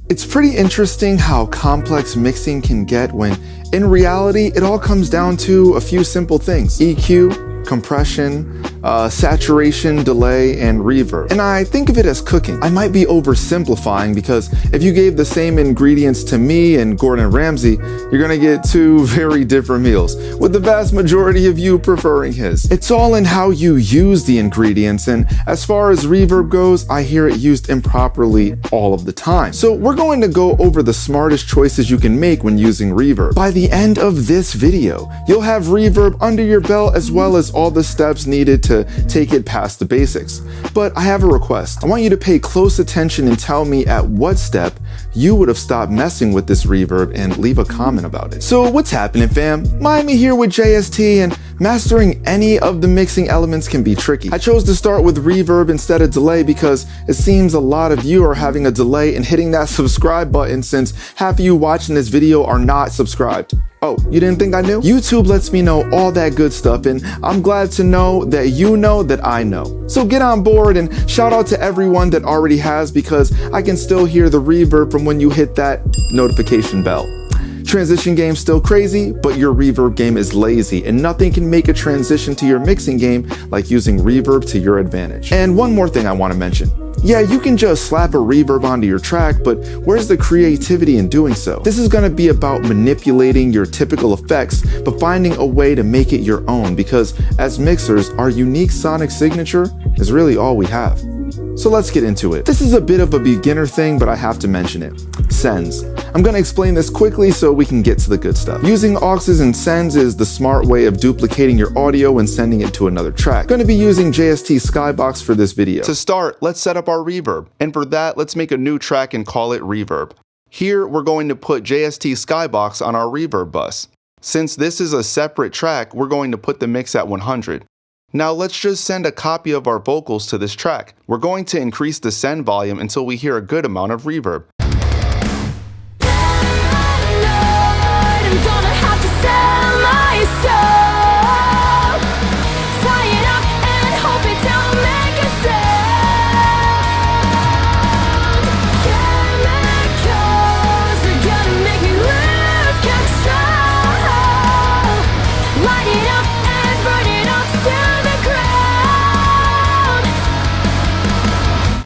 It's pretty interesting how complex mixing can get when, in reality, it all comes down to a few simple things: EQ, compression, saturation, delay, and reverb. And I think of it as cooking. I might be oversimplifying because if you gave the same ingredients to me and Gordon Ramsay, you're gonna get two very different meals, with the vast majority of you preferring his. It's all in how you use the ingredients, and as far as reverb goes, I hear it used improperly all of the time. So we're going to go over the smartest choices you can make when using reverb. By the end of this video, you'll have reverb under your belt as well as all the steps needed to take it past the basics. But I have a request. I want you to pay close attention and tell me at what step you would have stopped messing with this reverb and leave a comment about it. So what's happening, fam? Miami here with JST, and mastering any of the mixing elements can be tricky. I chose to start with reverb instead of delay because it seems a lot of you are having a delay in hitting that subscribe button, since half of you watching this video are not subscribed. Oh, you didn't think I knew? YouTube lets me know all that good stuff, and I'm glad to know that you know that I know. So get on board, and shout out to everyone that already has, because I can still hear the reverb from when you hit that notification bell. Transition game's still crazy, but your reverb game is lazy, and nothing can make a transition to your mixing game like using reverb to your advantage. And one more thing I want to mention. Yeah, you can just slap a reverb onto your track, but where's the creativity in doing so? This is going to be about manipulating your typical effects, but finding a way to make it your own, because as mixers, our unique sonic signature is really all we have. So let's get into it. This is a bit of a beginner thing, but I have to mention it. Sends. I'm going to explain this quickly so we can get to the good stuff. Using auxes and sends is the smart way of duplicating your audio and sending it to another track. Going to be using JST Skybox for this video. To start, let's set up our reverb. And for that, let's make a new track and call it Reverb. Here, we're going to put JST Skybox on our reverb bus. Since this is a separate track, we're going to put the mix at 100. Now let's just send a copy of our vocals to this track. We're going to increase the send volume until we hear a good amount of reverb.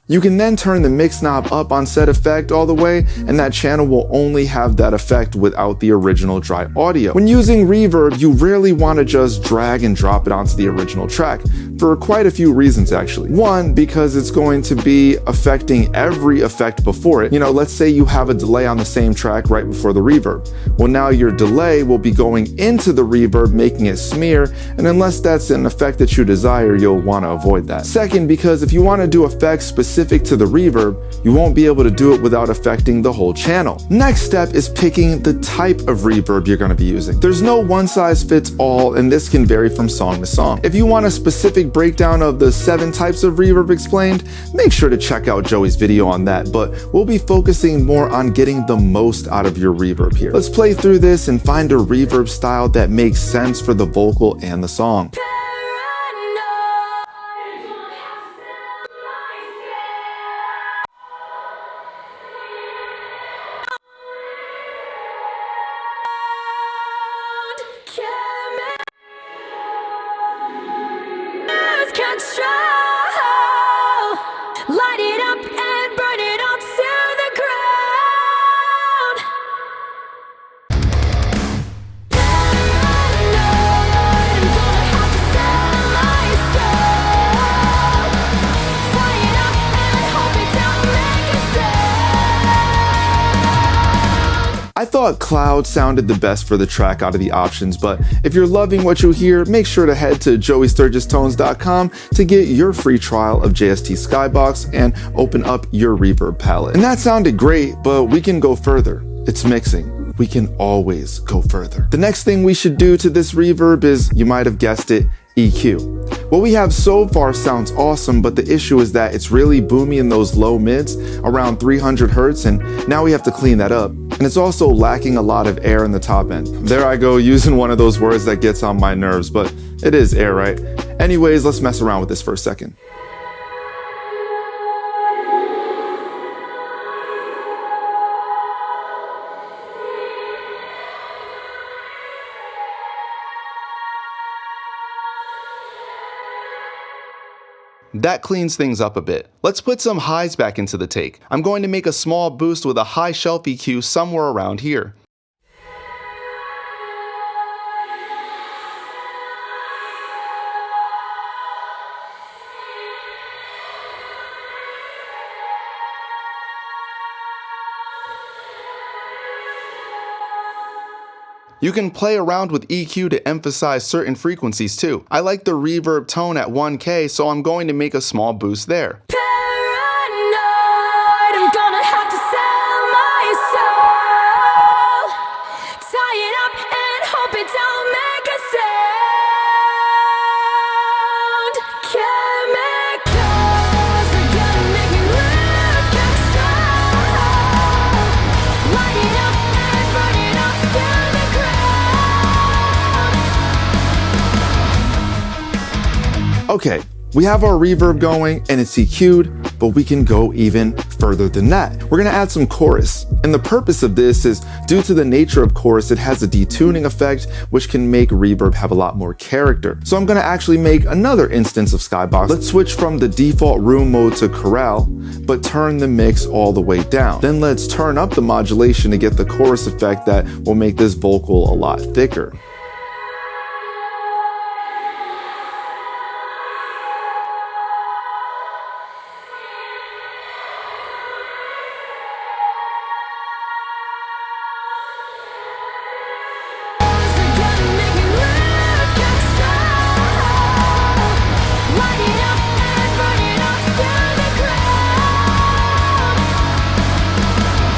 You can then turn the mix knob up on set effect all the way, and that channel will only have that effect without the original dry audio. When using reverb, you rarely want to just drag and drop it onto the original track, for quite a few reasons actually. One, because it's going to be affecting every effect before it. You know, let's say you have a delay on the same track right before the reverb. Well, now your delay will be going into the reverb, making it smear, and unless that's an effect that you desire, you'll want to avoid that. Second, because if you want to do effects specific to the reverb, you won't be able to do it without affecting the whole channel. Next step is picking the type of reverb you're going to be using. There's no one size fits all, and this can vary from song to song. If you want a specific breakdown of the 7 types of reverb explained, make sure to check out Joey's video on that, but we'll be focusing more on getting the most out of your reverb here. Let's play through this and find a reverb style that makes sense for the vocal and the song. Light it up and burn it up to the ground. Paranoid, I'm gonna have to sell my soul. Tie it up and hope it don't make a sound. I thought Cloud sounded the best for the track out of the options, but if you're loving what you hear, make sure to head to joeysturgistones.com to get your free trial of JST Skybox and open up your reverb palette. And that sounded great, but we can go further. It's mixing. We can always go further. The next thing we should do to this reverb is, you might have guessed it, EQ. What we have so far sounds awesome, but the issue is that it's really boomy in those low mids, around 300 hertz, and now we have to clean that up. And it's also lacking a lot of air in the top end. There I go, using one of those words that gets on my nerves, but it is air, right? Anyways, let's mess around with this for a second. Paranoid, That cleans things up a bit. Let's put some highs back into the take. I'm going to make a small boost with a high shelf EQ somewhere around here. You can play around with EQ to emphasize certain frequencies too. I like the reverb tone at 1K, so I'm going to make a small boost there. Paranoid, I'm gonna have to sell my soul. Tie it up and hope it don't make a sound. Chemicals are gonna make me lose control. Light it up and burn it up to the ground. Okay, we have our reverb going and it's EQ'd, but we can go even further than that. We're gonna add some chorus. And the purpose of this is due to the nature of chorus, it has a detuning effect, which can make reverb have a lot more character. So I'm gonna actually make another instance of Skybox. Let's switch from the default room mode to chorale, but turn the mix all the way down. Then let's turn up the modulation to get the chorus effect that will make this vocal a lot thicker.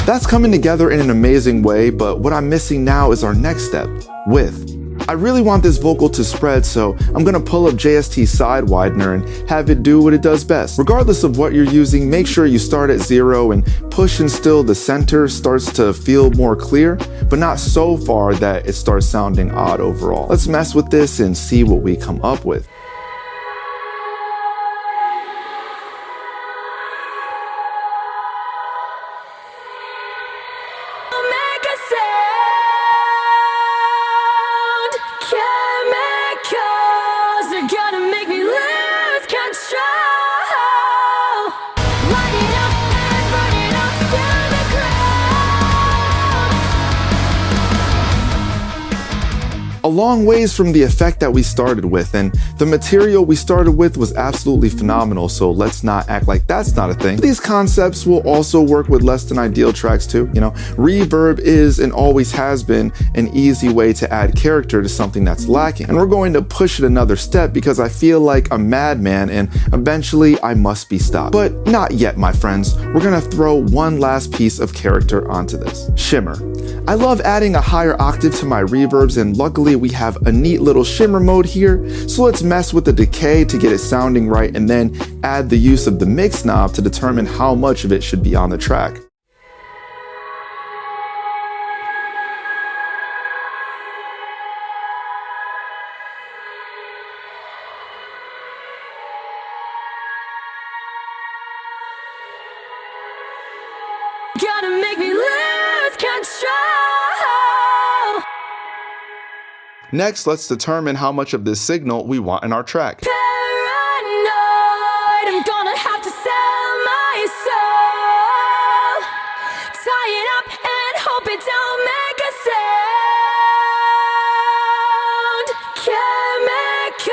That's coming together in an amazing way, but what I'm missing now is our next step, width. I really want this vocal to spread, so I'm gonna pull up JST Side Widener and have it do what it does best. Regardless of what you're using, make sure you start at 0 and push until the center starts to feel more clear, but not so far that it starts sounding odd overall. Let's mess with this and see what we come up with. Make a sound. Chemicals are gonna make me lose control. Light it up and burn it up to the ground. A long ways from the effect that we started with, and the material we started with was absolutely phenomenal, so let's not act like that's not a thing. These concepts will also work with less than ideal tracks too. You know, reverb is and always has been an easy way to add character to something that's lacking, and we're going to push it another step because I feel like a madman and eventually I must be stopped. But not yet, my friends. We're gonna throw one last piece of character onto this. Shimmer. I love adding a higher octave to my reverbs, and luckily we have a neat little shimmer mode here, so let's mess with the decay to get it sounding right and then add the use of the mix knob to determine how much of it should be on the track. Gonna make me lose control. Next, let's determine how much of this signal we want in our track. Paranoid, I'm gonna have to sell my soul. Tie it up and hope it don't make a sound. Chemicals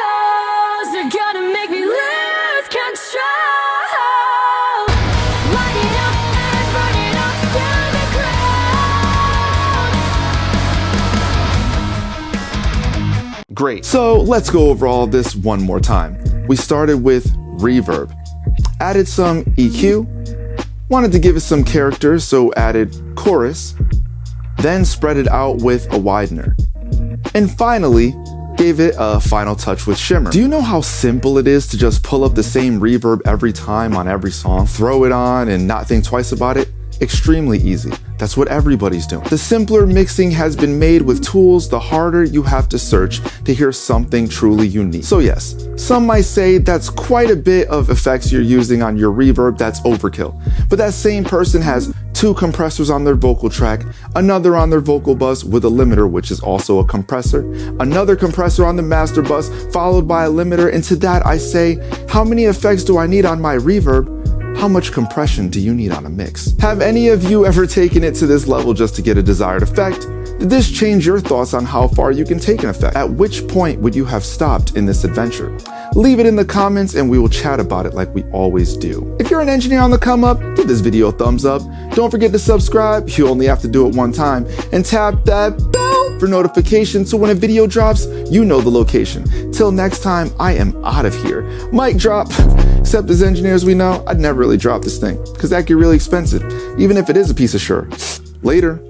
are gonna make me lose control. Light it up and burn it up to the ground. Great. So let's go over all of this one more time. We started with reverb, added some EQ, wanted to give it some character, so added chorus, then spread it out with a widener, and finally gave it a final touch with shimmer. Do you know how simple it is to just pull up the same reverb every time on every song, throw it on and not think twice about it? Extremely easy. That's what everybody's doing. The simpler mixing has been made with tools, the harder you have to search to hear something truly unique. So yes, some might say that's quite a bit of effects you're using on your reverb, that's overkill. But that same person has 2 compressors on their vocal track, another on their vocal bus with a limiter, which is also a compressor, another compressor on the master bus, followed by a limiter, and to that I say, how many effects do I need on my reverb? How much compression do you need on a mix? Have any of you ever taken it to this level just to get a desired effect? Did this change your thoughts on how far you can take an effect? At which point would you have stopped in this adventure? Leave it in the comments and we will chat about it like we always do. If you're an engineer on the come up, give this video a thumbs up. Don't forget to subscribe, you only have to do it one time, and tap that bell for notifications so when a video drops, you know the location. Till next time, I am out of here. Mic drop. Except as engineers we know, I'd never really drop this thing, because that get really expensive, even if it is a piece of sure. Later.